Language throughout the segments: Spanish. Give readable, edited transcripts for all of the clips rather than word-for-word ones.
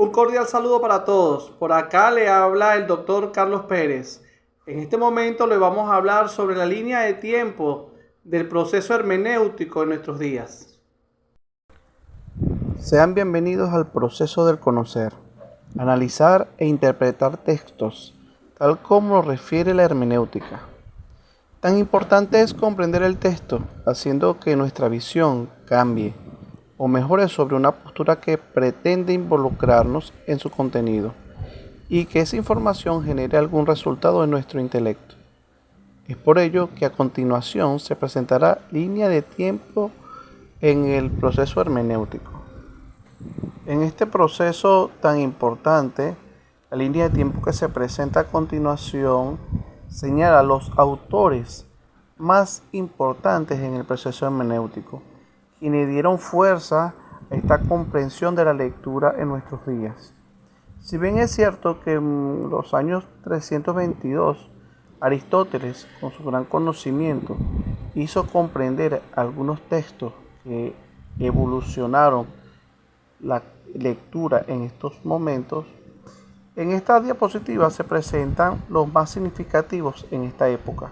Un cordial saludo para todos. Por acá le habla el doctor Carlos Pérez. En este momento le vamos a hablar sobre la línea de tiempo del proceso hermenéutico en nuestros días. Sean bienvenidos al proceso del conocer, analizar e interpretar textos, tal como lo refiere la hermenéutica. Tan importante es comprender el texto, haciendo que nuestra visión cambie o mejore sobre una postura que pretende involucrarnos en su contenido y que esa información genere algún resultado en nuestro intelecto. Es por ello que a continuación se presentará línea de tiempo en el proceso hermenéutico. En este proceso tan importante, la línea de tiempo que se presenta a continuación señala los autores más importantes en el proceso hermenéutico, quienes dieron fuerza a esta comprensión de la lectura en nuestros días. Si bien es cierto que en los años 322, Aristóteles, con su gran conocimiento, hizo comprender algunos textos que evolucionaron la lectura en estos momentos, en esta diapositiva se presentan los más significativos en esta época,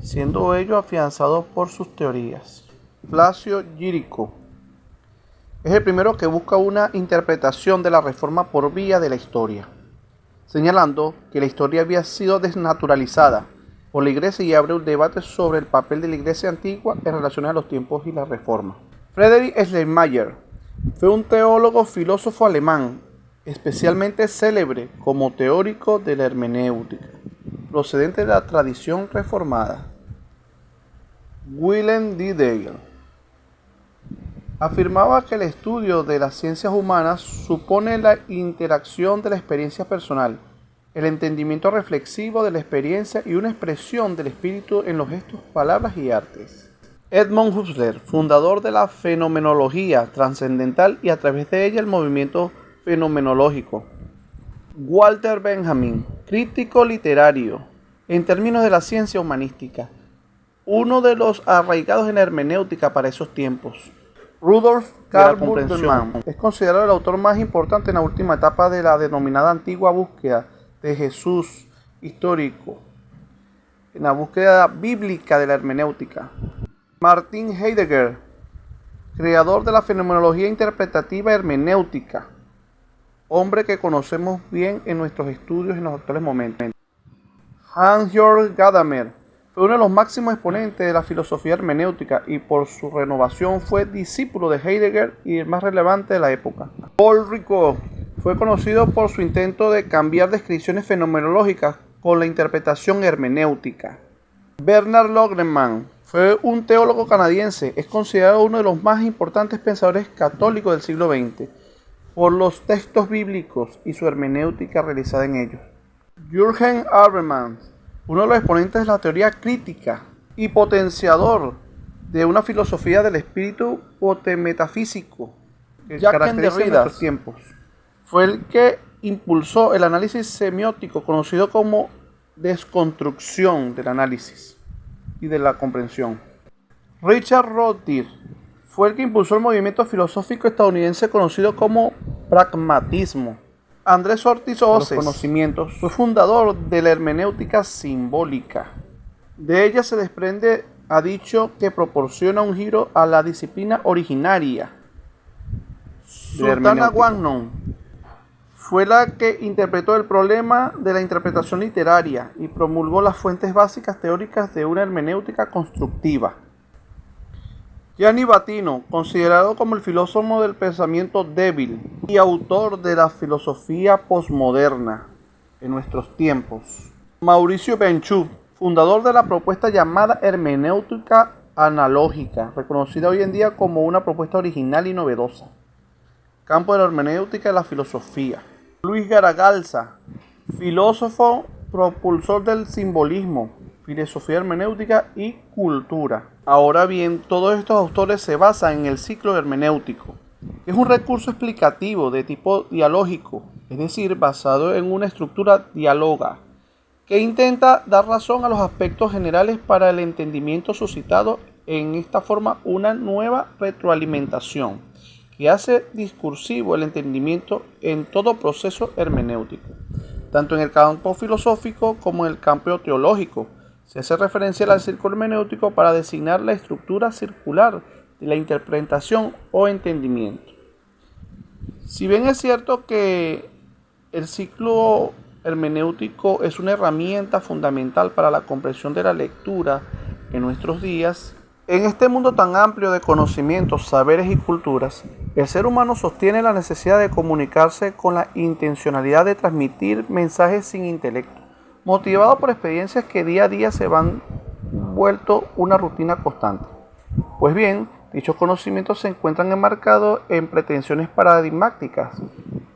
siendo ellos afianzados por sus teorías. Flacio Gírico es el primero que busca una interpretación de la reforma por vía de la historia, señalando que la historia había sido desnaturalizada por la Iglesia y abre un debate sobre el papel de la Iglesia antigua en relación a los tiempos y la reforma. Friedrich Schleiermacher fue un teólogo filósofo alemán, especialmente célebre como teórico de la hermenéutica, procedente de la tradición reformada. Willem D. Dale afirmaba que el estudio de las ciencias humanas supone la interacción de la experiencia personal, el entendimiento reflexivo de la experiencia y una expresión del espíritu en los gestos, palabras y artes. Edmund Husserl, fundador de la fenomenología trascendental y a través de ella el movimiento fenomenológico. Walter Benjamin, crítico literario en términos de la ciencia humanística, uno de los arraigados en la hermenéutica para esos tiempos. Rudolf Karl Bultmann es considerado el autor más importante en la última etapa de la denominada antigua búsqueda de Jesús histórico, en la búsqueda bíblica de la hermenéutica. Martin Heidegger, creador de la fenomenología interpretativa hermenéutica, hombre que conocemos bien en nuestros estudios en los actuales momentos. Hans-Georg Gadamer fue uno de los máximos exponentes de la filosofía hermenéutica y por su renovación fue discípulo de Heidegger y el más relevante de la época. Paul Ricoeur fue conocido por su intento de cambiar descripciones fenomenológicas con la interpretación hermenéutica. Bernard Loogman fue un teólogo canadiense, es considerado uno de los más importantes pensadores católicos del siglo XX por los textos bíblicos y su hermenéutica realizada en ellos. Jürgen Habermas, uno de los exponentes de la teoría crítica y potenciador de una filosofía del espíritu metafísico que caracteriza en nuestros tiempos, fue el que impulsó el análisis semiótico conocido como desconstrucción del análisis y de la comprensión. Richard Rorty fue el que impulsó el movimiento filosófico estadounidense conocido como pragmatismo. Andrés Ortiz Oces fue fundador de la hermenéutica simbólica. De ella se desprende, ha dicho, que proporciona un giro a la disciplina originaria. Sultana Wagnon fue la que interpretó el problema de la interpretación literaria y promulgó las fuentes básicas teóricas de una hermenéutica constructiva. Gianni Battino, considerado como el filósofo del pensamiento débil y autor de la filosofía posmoderna en nuestros tiempos. Mauricio Benchú, fundador de la propuesta llamada hermenéutica analógica, reconocida hoy en día como una propuesta original y novedosa. Campo de la hermenéutica y la filosofía. Luis Garagalza, filósofo propulsor del simbolismo, filosofía hermenéutica y cultura. Ahora bien, todos estos autores se basan en el ciclo hermenéutico, que es un recurso explicativo de tipo dialógico, es decir, basado en una estructura diáloga, que intenta dar razón a los aspectos generales para el entendimiento suscitado en esta forma una nueva retroalimentación, que hace discursivo el entendimiento en todo proceso hermenéutico, tanto en el campo filosófico como en el campo teológico. Se hace referencia al círculo hermenéutico para designar la estructura circular de la interpretación o entendimiento. Si bien es cierto que el ciclo hermenéutico es una herramienta fundamental para la comprensión de la lectura en nuestros días, en este mundo tan amplio de conocimientos, saberes y culturas, el ser humano sostiene la necesidad de comunicarse con la intencionalidad de transmitir mensajes sin intelecto, motivado por experiencias que día a día se van vuelto una rutina constante. Pues bien, dichos conocimientos se encuentran enmarcados en pretensiones paradigmáticas,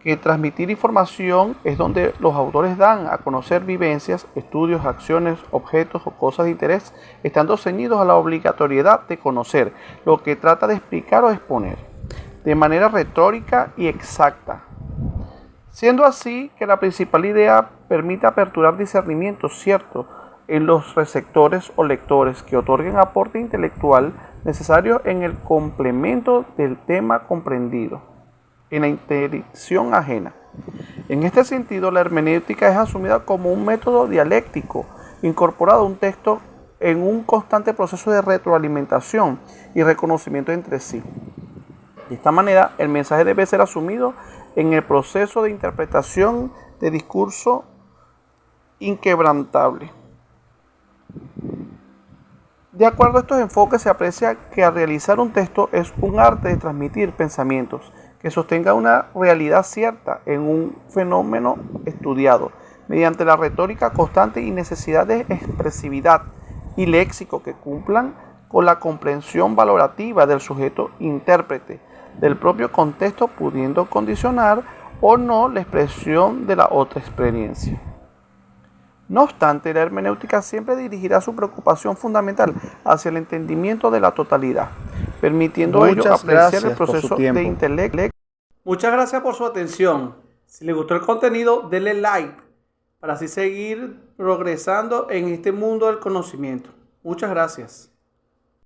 que transmitir información es donde los autores dan a conocer vivencias, estudios, acciones, objetos o cosas de interés, estando ceñidos a la obligatoriedad de conocer lo que trata de explicar o exponer, de manera retórica y exacta. Siendo así que la principal idea permite aperturar discernimientos ciertos en los receptores o lectores que otorguen aporte intelectual necesario en el complemento del tema comprendido, en la interacción ajena. En este sentido, la hermenéutica es asumida como un método dialéctico incorporado a un texto en un constante proceso de retroalimentación y reconocimiento entre sí. De esta manera, el mensaje debe ser asumido en el proceso de interpretación de discurso inquebrantable. De acuerdo a estos enfoques, se aprecia que al realizar un texto es un arte de transmitir pensamientos que sostenga una realidad cierta en un fenómeno estudiado, mediante la retórica constante y necesidad de expresividad y léxico que cumplan con la comprensión valorativa del sujeto intérprete del propio contexto, pudiendo condicionar o no la expresión de la otra experiencia. No obstante, la hermenéutica siempre dirigirá su preocupación fundamental hacia el entendimiento de la totalidad, permitiendo a ello apreciar el proceso de intelecto. Muchas gracias por su atención. Si les gustó el contenido, denle like para así seguir progresando en este mundo del conocimiento. Muchas gracias.